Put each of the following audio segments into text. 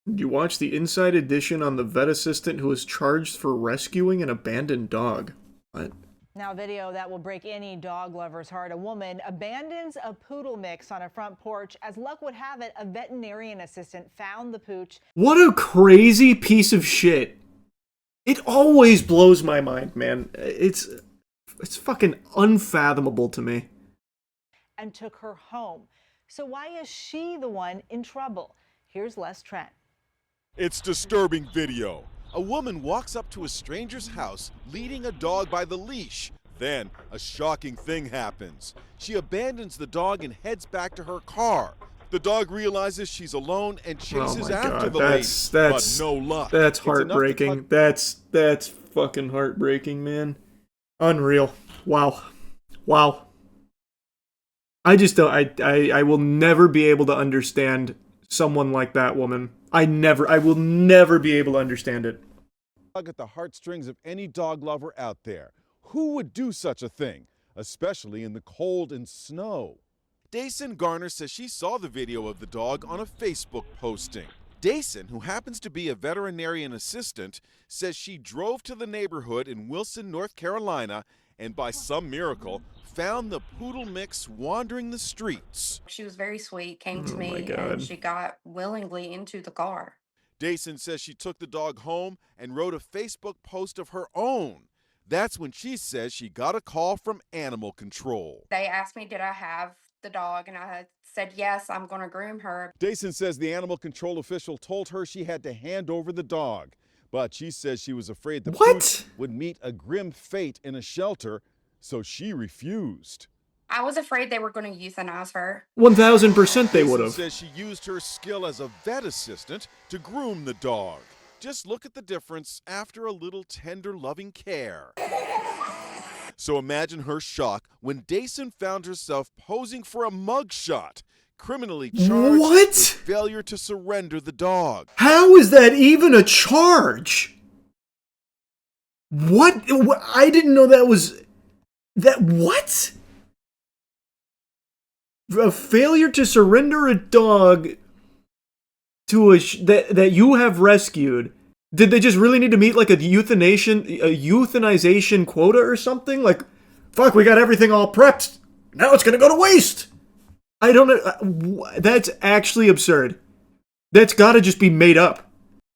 Did you watch the Inside Edition on the vet assistant who was charged for rescuing an abandoned dog? What? Now, video that will break any dog lover's heart. A woman abandons a poodle mix on a front porch. As luck would have it, a veterinarian assistant found the pooch. What a crazy piece of shit. It always blows my mind, man. It's fucking unfathomable to me. And took her home. So why is she the one in trouble? Here's Les Trent. It's disturbing video. A woman walks up to a stranger's house leading a dog by the leash. Then a shocking thing happens. She abandons the dog and heads back to her car. The dog realizes she's alone and chases after the lady, but no luck. That's heartbreaking. That's fucking heartbreaking, man. Unreal. Wow. Wow. I just don't, I will never be able to understand someone like that woman. I will never be able to understand it. At the heartstrings of any dog lover out there. Who would do such a thing, especially in the cold and snow? Dason Garner says she saw the video of the dog on a Facebook posting. Dason, who happens to be a veterinarian assistant, says she drove to the neighborhood in Wilson, North Carolina, and by some miracle, found the poodle mix wandering the streets. She was very sweet, came to Oh me, my God. and she got willingly into the car. Dason says she took the dog home and wrote a Facebook post of her own. That's when she says she got a call from animal control. They asked me, did I have the dog? And I said, yes, I'm going to groom her. Dason says the animal control official told her she had to hand over the dog. But she says she was afraid the pooch would meet a grim fate in a shelter, so she refused. I was afraid they were going to euthanize her. 1000% they would have. Dason says she used her skill as a vet assistant to groom the dog. Just look at the difference after a little tender, loving care. So imagine her shock when Dason found herself posing for a mugshot, criminally charged with failure to surrender the dog. How is that even a charge? What? I didn't know that was... What? A failure to surrender a dog to that you have rescued. Did they just really need to meet like a euthanization quota or something? Like, fuck, we got everything all prepped. Now it's gonna go to waste. I don't know. That's actually absurd. That's gotta just be made up.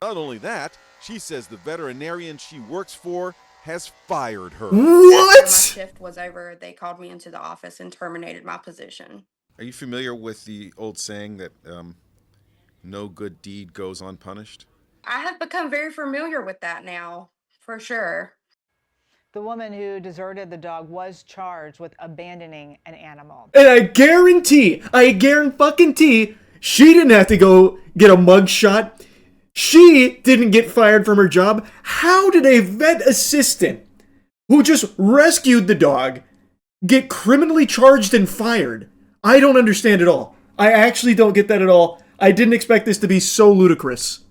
Not only that, she says the veterinarian she works for has fired her. What? After my shift was over, they called me into the office and terminated my position. Are you familiar with the old saying that no good deed goes unpunished? I have become very familiar with that now, for sure. The woman who deserted the dog was charged with abandoning an animal. And I guarantee, she didn't have to go get a mugshot. She didn't get fired from her job. How did a vet assistant who just rescued the dog get criminally charged and fired? I don't understand at all. I actually don't get that at all. I didn't expect this to be so ludicrous.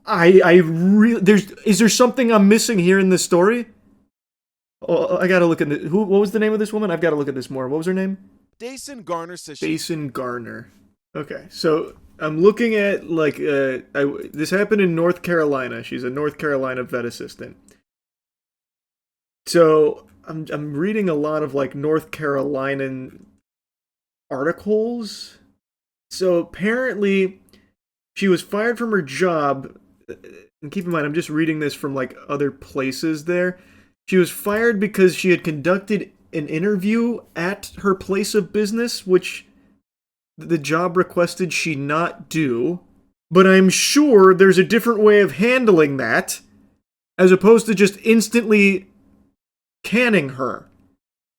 Is there something I'm missing here in this story? Oh, I gotta look at what was the name of this woman? I've gotta look at this more. What was her name? Dason Garner says Dason Garner. Okay, so I'm looking at this happened in North Carolina. She's a North Carolina vet assistant. So I'm reading a lot of like North Carolinian articles. So apparently she was fired from her job, and keep in mind I'm just reading this from like other places there. She was fired because she had conducted an interview at her place of business, which the job requested she not do. But I'm sure there's a different way of handling that, as opposed to just instantly canning her.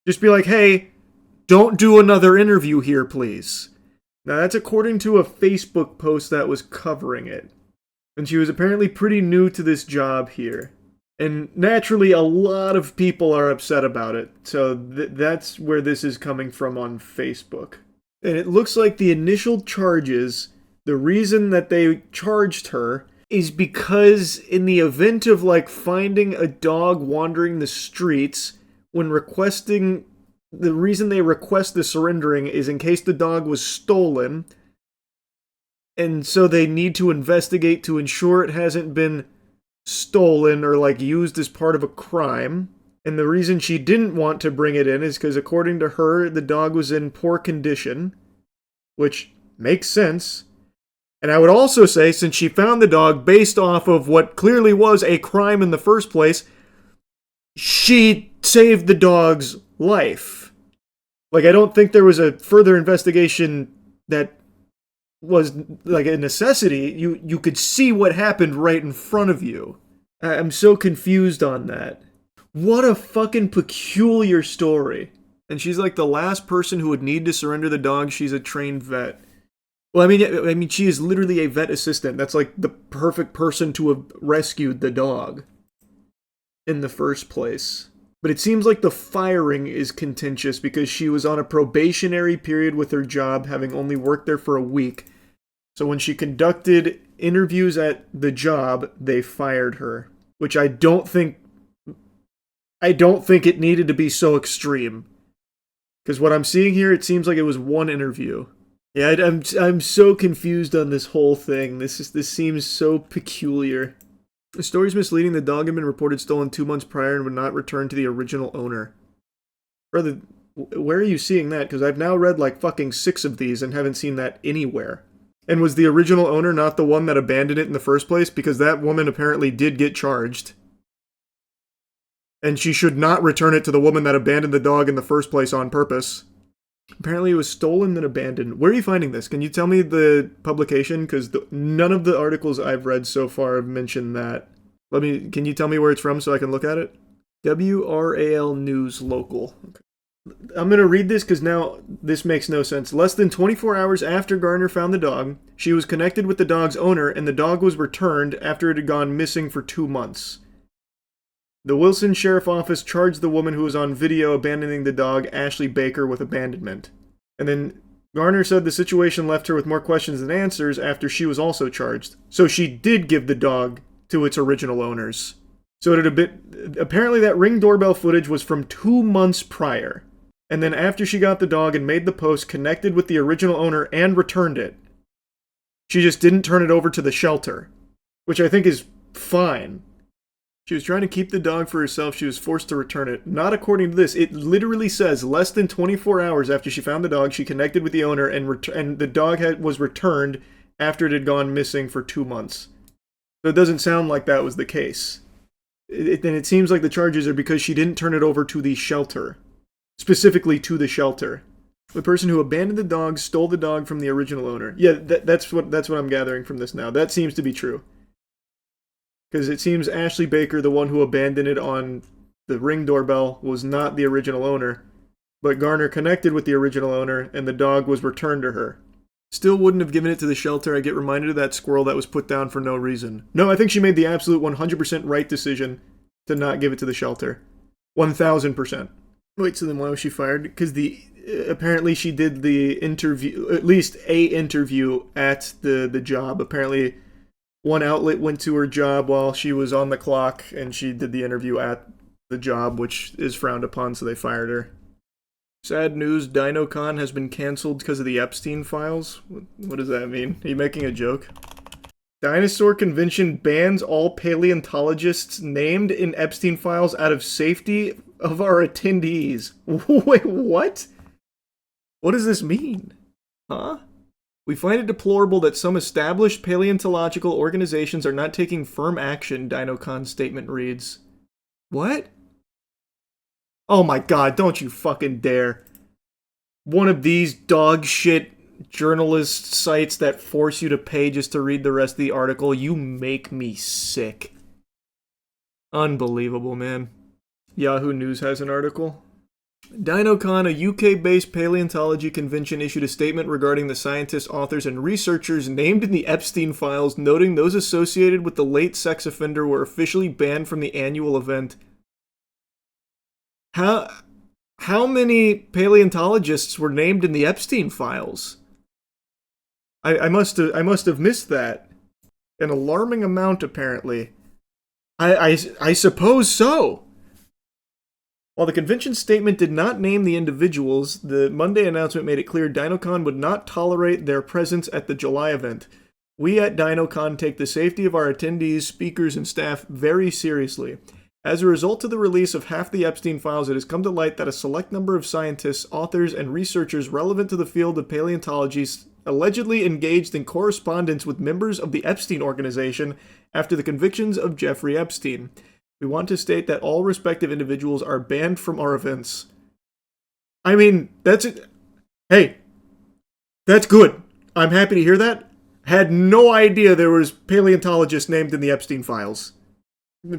Just be like, hey, don't do another interview here, please. Now, that's according to a Facebook post that was covering it. And she was apparently pretty new to this job here. And naturally, a lot of people are upset about it. So that's where this is coming from on Facebook. And it looks like the initial charges, the reason that they charged her is because in the event of like finding a dog wandering the streets, when requesting... The reason they request the surrendering is in case the dog was stolen, And so they need to investigate to ensure it hasn't been stolen or like used as part of a crime. And the reason she didn't want to bring it in is because according to her, the dog was in poor condition, which makes sense. And I would also say, since she found the dog based off of what clearly was a crime in the first place, she saved the dog's life. Like, I don't think there was a further investigation that was like a necessity. You could see what happened right in front of you. I'm so confused on that. What a fucking peculiar story. And she's like the last person who would need to surrender the dog. She's a trained vet. Well, I mean, she is literally a vet assistant. That's like the perfect person to have rescued the dog in the first place. But it seems like the firing is contentious because she was on a probationary period with her job, having only worked there for a week. So when she conducted interviews at the job, they fired her, which I don't think it needed to be so extreme. Because what I'm seeing here, it seems like it was one interview. Yeah, I'm so confused on this whole thing. This seems so peculiar. The story's misleading. The dog had been reported stolen 2 months prior and would not return to the original owner. Brother, where are you seeing that? Because I've now read like fucking 6 of these and haven't seen that anywhere. And was the original owner not the one that abandoned it in the first place? Because that woman apparently did get charged. And she should not return it to the woman that abandoned the dog in the first place on purpose. Apparently it was stolen and abandoned. Where are you finding this? Can you tell me the publication? Because none of the articles I've read so far have mentioned that. Can you tell me where it's from so I can look at it? WRAL News Local. Okay. I'm going to read this because now this makes no sense. Less than 24 hours after Garner found the dog, she was connected with the dog's owner and the dog was returned after it had gone missing for 2 months. The Wilson Sheriff Office charged the woman who was on video abandoning the dog, Ashley Baker, with abandonment. And then Garner said the situation left her with more questions than answers after she was also charged. So she did give the dog to its original owners. So apparently that Ring doorbell footage was from 2 months prior. And then after she got the dog and made the post, connected with the original owner and returned it, she just didn't turn it over to the shelter, which I think is fine. She was trying to keep the dog for herself. She was forced to return it. Not according to this. It literally says less than 24 hours after she found the dog, she connected with the owner and the dog was returned after it had gone missing for 2 months. So it doesn't sound like that was the case. And it seems like the charges are because she didn't turn it over to the shelter. Specifically to the shelter. The person who abandoned the dog stole the dog from the original owner. Yeah, that's what I'm gathering from this now. That seems to be true. Because it seems Ashley Baker, the one who abandoned it on the Ring doorbell, was not the original owner. But Garner connected with the original owner, and the dog was returned to her. Still wouldn't have given it to the shelter. I get reminded of that squirrel that was put down for no reason. No, I think she made the absolute 100% right decision to not give it to the shelter. 1000%. Wait, so then why was she fired? Because apparently she did the interview, at least a interview at the job. Apparently one outlet went to her job while she was on the clock, and she did the interview at the job, which is frowned upon, so they fired her. Sad news, DinoCon has been cancelled because of the Epstein files. What does that mean? Are you making a joke? Dinosaur Convention bans all paleontologists named in Epstein files out of safety of our attendees. Wait, what? What does this mean? Huh? We find it deplorable that some established paleontological organizations are not taking firm action, DinoCon's statement reads. What? Oh my god, don't you fucking dare. One of these dog shit journalist sites that force you to pay just to read the rest of the article. You make me sick. Unbelievable, man. Yahoo News has an article. DinoCon, a UK-based paleontology convention, issued a statement regarding the scientists, authors, and researchers named in the Epstein files, noting those associated with the late sex offender were officially banned from the annual event. How many paleontologists were named in the Epstein files? I must have missed that. An alarming amount, apparently. I suppose so. While the convention statement did not name the individuals, the Monday announcement made it clear DinoCon would not tolerate their presence at the July event. We at DinoCon take the safety of our attendees, speakers, and staff very seriously. As a result of the release of half the Epstein files, it has come to light that a select number of scientists, authors, and researchers relevant to the field of paleontology allegedly engaged in correspondence with members of the Epstein organization after the convictions of Jeffrey Epstein. We want to state that all respective individuals are banned from our events. I mean, that's it. Hey, that's good. I'm happy to hear that. Had no idea there was paleontologists named in the Epstein files.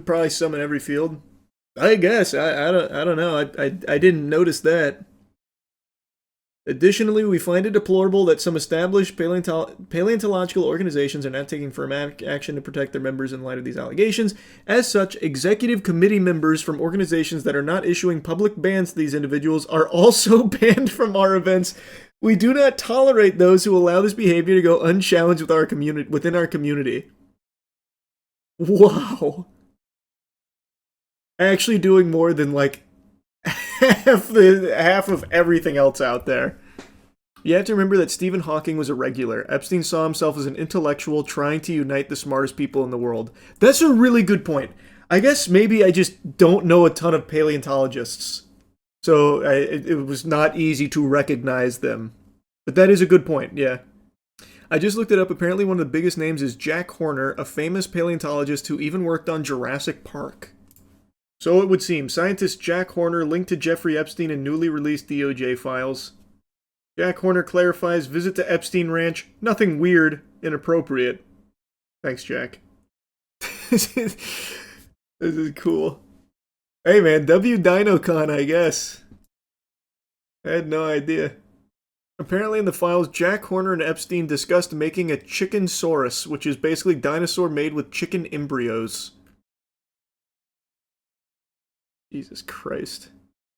Probably some in every field. I guess. I don't know. I didn't notice that. Additionally, we find it deplorable that some established paleontological organizations are not taking firm action to protect their members in light of these allegations. As such, executive committee members from organizations that are not issuing public bans to these individuals are also banned from our events. We do not tolerate those who allow this behavior to go unchallenged within our community. Wow. Actually doing more than like half of everything else out there. You have to remember that Stephen Hawking was a regular. Epstein saw himself as an intellectual trying to unite the smartest people in the world. That's a really good point. I guess maybe I just don't know a ton of paleontologists. So it was not easy to recognize them. But that is a good point, yeah. I just looked it up. Apparently one of the biggest names is Jack Horner, a famous paleontologist who even worked on Jurassic Park. So it would seem. Scientist Jack Horner linked to Jeffrey Epstein in newly released DOJ files. Jack Horner clarifies, visit to Epstein Ranch, nothing weird, inappropriate. Thanks, Jack. This is cool. Hey man, DinoCon, I guess. I had no idea. Apparently in the files, Jack Horner and Epstein discussed making a Chickensaurus, which is basically dinosaur made with chicken embryos. Jesus Christ.